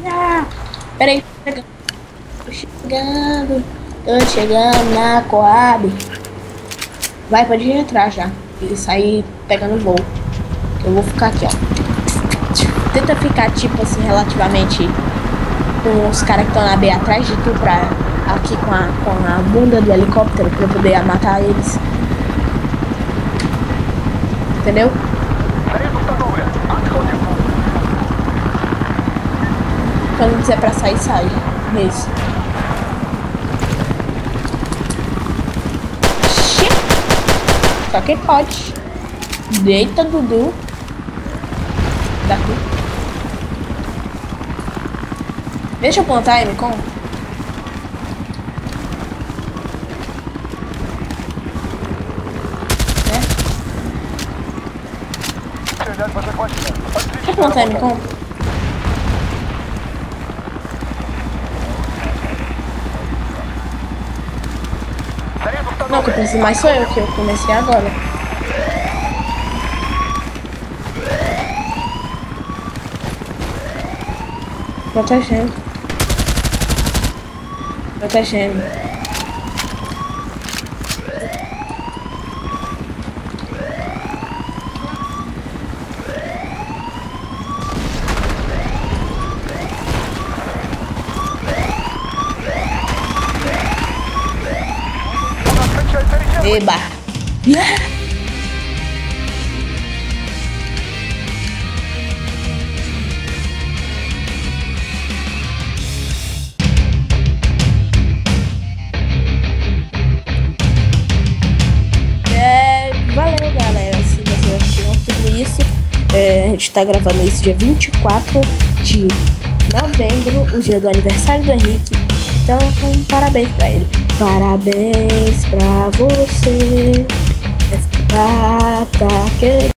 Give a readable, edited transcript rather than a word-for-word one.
Ah, peraí, tô chegando na Coab. Vai, pode entrar já e sair pegando voo. Eu vou ficar aqui, ó. Tenta ficar, tipo assim, relativamente com os caras que estão na B atrás de tu, pra aqui com a bunda do helicóptero, pra eu poder matar eles. Entendeu? Quando disser pra sair, sai. Isso. Só que pode. Deita, Dudu. Daqui. Deixa eu plantar ele com. Né? Deixa eu plantar ele com. Não, que eu preciso mais sou eu, que eu comecei agora. Protegendo. Protegendo. Eba! Yeah. Valeu, galera. Se você assistiu tudo isso, a gente tá gravando isso dia 24 de novembro, o dia do aniversário do Henrique. Então, parabéns pra ele. Parabéns pra você. Esta data que